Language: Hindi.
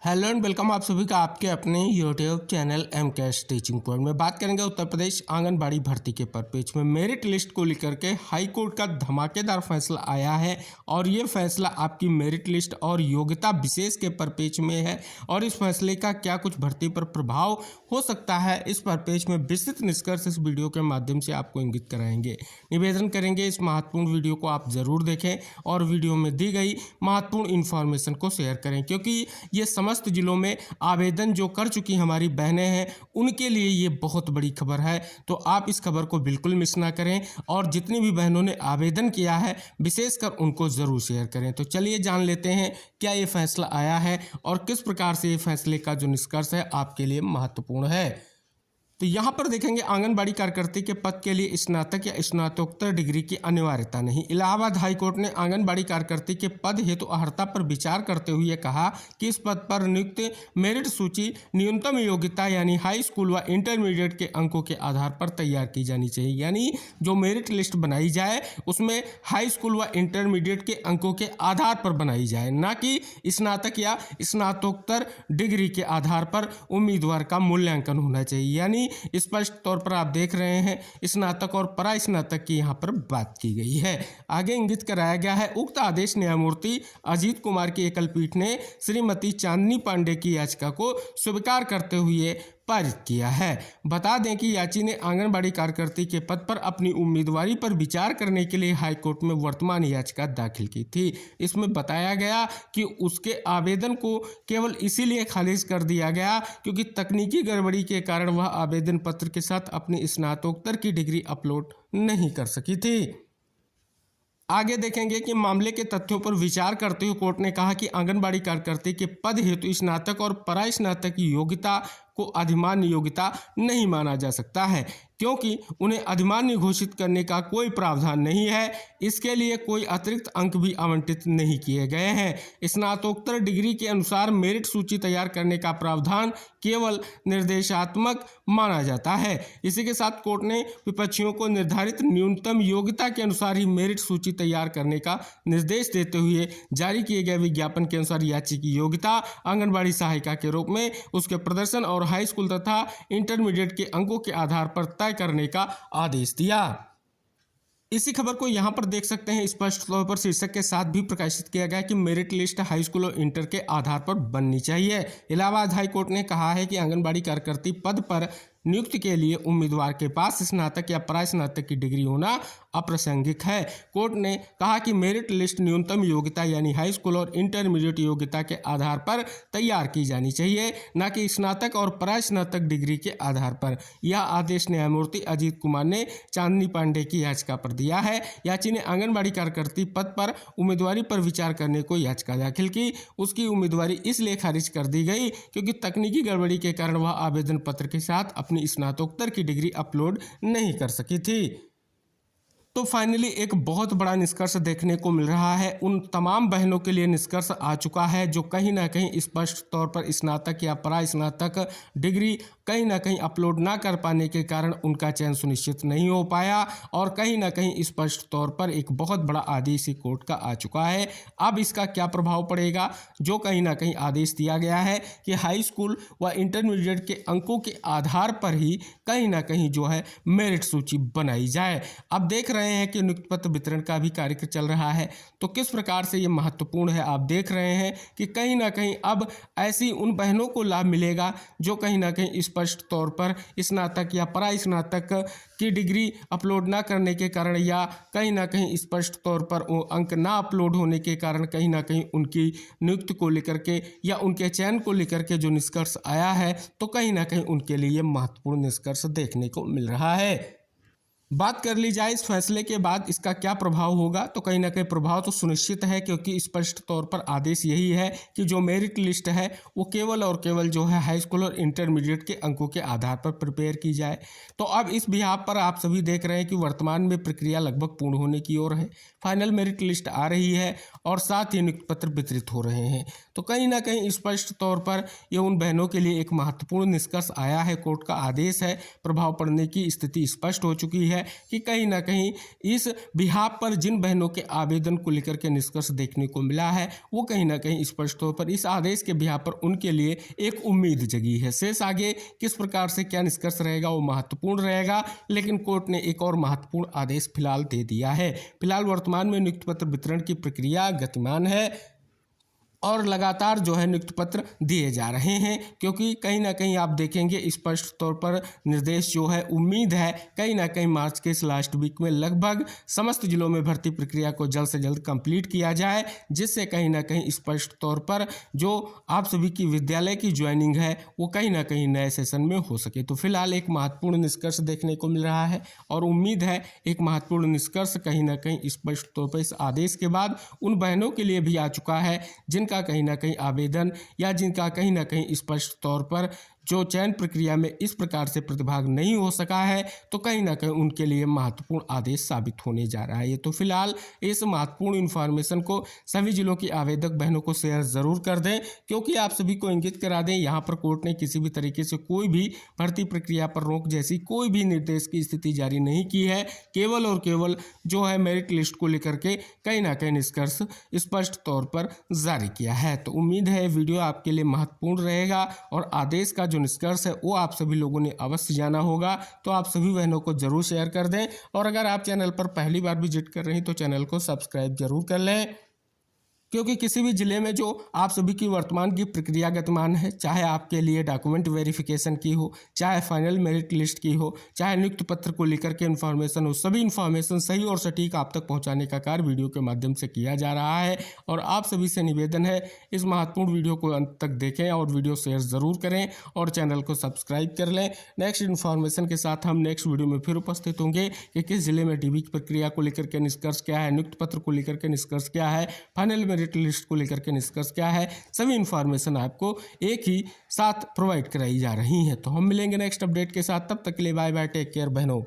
हेलो एंड वेलकम आप सभी का आपके अपने YouTube channel M cash teaching point में। बात करेंगे उत्तर प्रदेश आंगनबाड़ी भर्ती के पेज में मेरिट लिस्ट को लेकर के हाई कोर्ट का धमाकेदार फैसला आया है और ये फैसला आपकी मेरिट लिस्ट और योग्यता विशेष के पेज में है और इस फैसले का क्या कुछ भर्ती पर प्रभाव हो सकता है इस पेज में विस्तृत निष्कर्ष इस वीडियो के माध्यम से आपको इंगित कराएंगे। निवेदन करेंगे इस महत्वपूर्ण वीडियो को आप जरूर देखें और वीडियो में दी गई महत्वपूर्ण इन्फॉर्मेशन को शेयर करें, क्योंकि ये समस्त जिलों में आवेदन जो कर चुकी हमारी बहनें हैं उनके लिए ये बहुत बड़ी खबर है। तो आप इस खबर को बिल्कुल मिस ना करें और जितनी भी बहनों ने आवेदन किया है विशेषकर उनको ज़रूर शेयर करें। तो चलिए जान लेते हैं क्या ये फैसला आया है और किस प्रकार से ये फैसले का जो निष्कर्ष है आपके लिए महत्वपूर्ण है। तो यहाँ पर देखेंगे आंगनबाड़ी कार्यकर्ता के पद के लिए स्नातक या स्नातकोत्तर डिग्री की अनिवार्यता नहीं। इलाहाबाद हाईकोर्ट ने आंगनबाड़ी कार्यकर्ता के पद हेतु अर्हता पर विचार करते हुए कहा कि इस पद पर नियुक्त मेरिट सूची न्यूनतम योग्यता यानी हाई स्कूल व इंटरमीडिएट के अंकों के आधार पर तैयार की जानी चाहिए। यानी जो मेरिट लिस्ट बनाई जाए उसमें हाई स्कूल व इंटरमीडिएट के अंकों के आधार पर बनाई जाए, ना कि स्नातक या स्नातकोत्तर डिग्री के आधार पर उम्मीदवार का मूल्यांकन होना चाहिए। यानी स्पष्ट तौर पर आप देख रहे हैं स्नातक और परा स्नातक की यहाँ पर बात की गई है। आगे इंगित कराया गया है उक्त आदेश न्यायमूर्ति अजीत कुमार की एकल पीठ ने श्रीमती चांदनी पांडे की याचिका को स्वीकार करते हुए पारित किया है। बता दें कि याची ने आंगनबाड़ी कार्यकर्ता के पद पर अपनी उम्मीदवारी पर विचार करने के लिए हाईकोर्ट में वर्तमान याचिका दाखिल की थी। इसमें बताया गया कि उसके आवेदन को केवल इसीलिए खारिज कर दिया गया क्योंकि तकनीकी गड़बड़ी के कारण वह आवेदन पत्र के साथ अपनी स्नातकोत्तर की डिग्री अपलोड नहीं कर सकी थी। आगे देखेंगे कि मामले के तथ्यों पर विचार करते हुए कोर्ट ने कहा कि आंगनबाड़ी कार्यकर्ता के पद हेतु स्नातक और परा स्नातक की योग्यता को अधिमान्य योग्यता नहीं माना जा सकता है, क्योंकि उन्हें अधिमान्य घोषित करने का कोई प्रावधान नहीं है। इसके लिए कोई अतिरिक्त अंक भी आवंटित नहीं किए गए हैं। स्नातकोत्तर डिग्री के अनुसार मेरिट सूची तैयार करने का प्रावधान केवल निर्देशात्मक माना जाता है। इसी के साथ कोर्ट ने विपक्षियों को निर्धारित न्यूनतम योग्यता के अनुसार ही मेरिट सूची तैयार करने का निर्देश देते हुए जारी किए गए विज्ञापन के अनुसार याची की योग्यता आंगनबाड़ी सहायिका के रूप में उसके प्रदर्शन और हाई स्कूल तथा इंटरमीडिएट के अंकों के आधार पर तय करने का आदेश दिया। इसी खबर को यहाँ पर देख सकते हैं स्पष्ट तौर पर शीर्षक के साथ भी प्रकाशित किया गया कि मेरिट लिस्ट हाई स्कूल और इंटर के आधार पर बननी चाहिए। इलाहाबाद हाई कोर्ट ने कहा है कि आंगनबाड़ी कार्यकर्ता पद पर नियुक्ति के लिए उम्मीदवार के पास स्नातक या परा स्नातक की डिग्री होना अप्रासंगिक है। कोर्ट ने कहा कि मेरिट लिस्ट न्यूनतम योग्यता यानी हाई स्कूल और इंटरमीडिएट योग्यता के आधार पर तैयार की जानी चाहिए, न कि स्नातक और परा स्नातक डिग्री के आधार पर। यह आदेश न्यायमूर्ति अजीत कुमार ने चांदनी पांडे की याचिका पर दिया है। याची ने आंगनबाड़ी कार्यकर्ता पद पर उम्मीदवारी पर विचार करने को याचिका दाखिल की। उसकी उम्मीदवारी इसलिए खारिज कर दी गई क्योंकि तकनीकी गड़बड़ी के कारण वह आवेदन पत्र के साथ अपनी स्नातकोत्तर की डिग्री अपलोड नहीं कर सकी थी। तो फाइनली एक बहुत बड़ा निष्कर्ष देखने को मिल रहा है। उन तमाम बहनों के लिए निष्कर्ष आ चुका है जो कहीं ना कहीं स्पष्ट तौर पर स्नातक या परा स्नातक डिग्री कहीं ना कहीं अपलोड ना कर पाने के कारण उनका चयन सुनिश्चित नहीं हो पाया और कहीं ना कहीं स्पष्ट तौर पर एक बहुत बड़ा आदेश कोर्ट का आ चुका है। अब इसका क्या प्रभाव पड़ेगा, जो कहीं ना कहीं आदेश दिया गया है कि हाई स्कूल व इंटरमीडिएट के अंकों के आधार पर ही कहीं ना कहीं जो है मेरिट सूची बनाई जाए। अब देख रहे हैं कि नियुक्ति पत्र वितरण का भी कार्य चल रहा है, तो किस प्रकार से ये महत्वपूर्ण है। आप देख रहे हैं कि कहीं ना कहीं अब ऐसी उन बहनों को लाभ मिलेगा जो कहीं ना कहीं स्पष्ट तौर पर स्नातक या परा स्नातक की डिग्री अपलोड ना करने के कारण या कहीं ना कहीं स्पष्ट तौर पर वो अंक ना अपलोड होने के कारण कहीं ना कहीं उनकी नियुक्ति को लेकर के या उनके चयन को लेकर के जो निष्कर्ष आया है, तो कहीं ना कहीं उनके लिए महत्वपूर्ण निष्कर्ष देखने को मिल रहा है। बात कर ली जाए इस फैसले के बाद इसका क्या प्रभाव होगा, तो कहीं ना कहीं प्रभाव तो सुनिश्चित है क्योंकि स्पष्ट तौर पर आदेश यही है कि जो मेरिट लिस्ट है वो केवल और केवल जो है हाई स्कूल और इंटरमीडिएट के अंकों के आधार पर प्रिपेयर की जाए। तो अब इस बिहाफ पर आप सभी देख रहे हैं कि वर्तमान में प्रक्रिया लगभग पूर्ण होने की ओर है। फाइनल मेरिट लिस्ट आ रही है और साथ ही नियुक्ति पत्र वितरित हो रहे हैं। तो कहीं ना कहीं स्पष्ट तौर पर ये उन बहनों के लिए एक महत्वपूर्ण निष्कर्ष आया है। कोर्ट का आदेश है, प्रभाव पड़ने की स्थिति स्पष्ट हो चुकी है। है कि कहीं ना कहीं इस बिहाफ पर जिन बहनों के आवेदन को लेकर के निष्कर्ष देखने को मिला है वो कहीं ना कहीं स्पष्ट तौर पर इस आदेश के बिहाफ पर उनके लिए एक उम्मीद जगी है। शेष आगे किस प्रकार से क्या निष्कर्ष रहेगा वो महत्वपूर्ण रहेगा, लेकिन कोर्ट ने एक और महत्वपूर्ण आदेश फिलहाल दे दिया है। फिलहाल वर्तमान में नियुक्ति पत्र वितरण की प्रक्रिया गतिमान है और लगातार जो है नियुक्ति पत्र दिए जा रहे हैं, क्योंकि कहीं ना कहीं आप देखेंगे स्पष्ट तौर पर निर्देश जो है, उम्मीद है कहीं ना कहीं मार्च के इस लास्ट वीक में लगभग समस्त जिलों में भर्ती प्रक्रिया को जल्द से जल्द कंप्लीट किया जाए, जिससे कहीं ना कहीं स्पष्ट तौर पर जो आप सभी की विद्यालय की ज्वाइनिंग है वो कहीं ना कहीं नए सेशन में हो सके। तो फिलहाल एक महत्वपूर्ण निष्कर्ष देखने को मिल रहा है और उम्मीद है एक महत्वपूर्ण निष्कर्ष कहीं ना कहीं स्पष्ट तौर पर इस आदेश के बाद उन बहनों के लिए भी आ चुका है जिनका कहीं ना कहीं आवेदन या जिनका कहीं ना कहीं स्पष्ट तौर पर जो चयन प्रक्रिया में इस प्रकार से प्रतिभाग नहीं हो सका है, तो कहीं ना कहीं उनके लिए महत्वपूर्ण आदेश साबित होने जा रहा है। ये तो फिलहाल इस महत्वपूर्ण इन्फॉर्मेशन को सभी जिलों की आवेदक बहनों को शेयर जरूर कर दें, क्योंकि आप सभी को इंगित करा दें यहाँ पर कोर्ट ने किसी भी तरीके से कोई भी भर्ती प्रक्रिया पर रोक जैसी कोई भी निर्देश की स्थिति जारी नहीं की है। केवल और केवल जो है मेरिट लिस्ट को लेकर के कहीं ना कहीं निष्कर्ष स्पष्ट तौर पर जारी किया है। तो उम्मीद है वीडियो आपके लिए महत्वपूर्ण रहेगा और आदेश का जो निष्कर्ष है वो आप सभी लोगों ने अवश्य जाना होगा। तो आप सभी बहनों को जरूर शेयर कर दें और अगर आप चैनल पर पहली बार विजिट कर रहे हैं तो चैनल को सब्सक्राइब जरूर कर लें, क्योंकि किसी भी जिले में जो आप सभी की वर्तमान की प्रक्रिया गतिमान है, चाहे आपके लिए डॉक्यूमेंट वेरिफिकेशन की हो, चाहे फाइनल मेरिट लिस्ट की हो, चाहे नियुक्ति पत्र को लेकर के इन्फॉर्मेशन हो, सभी इन्फॉर्मेशन सही और सटीक आप तक पहुंचाने का कार्य वीडियो के माध्यम से किया जा रहा है। और आप सभी से निवेदन है इस महत्वपूर्ण वीडियो को अंत तक देखें और वीडियो शेयर ज़रूर करें और चैनल को सब्सक्राइब कर लें। नेक्स्ट इन्फॉर्मेशन के साथ हम नेक्स्ट वीडियो में फिर उपस्थित होंगे कि किस जिले में डीबी की प्रक्रिया को लेकर के निष्कर्ष क्या है, नियुक्ति पत्र को लेकर के निष्कर्ष क्या है, फाइनल मेरिट लिस्ट को लेकर के निष्कर्ष क्या है, सभी इंफॉर्मेशन आपको एक ही साथ प्रोवाइड कराई जा रही है। तो हम मिलेंगे नेक्स्ट अपडेट के साथ, तब तक के लिए बाय बाय, टेक केयर बहनों।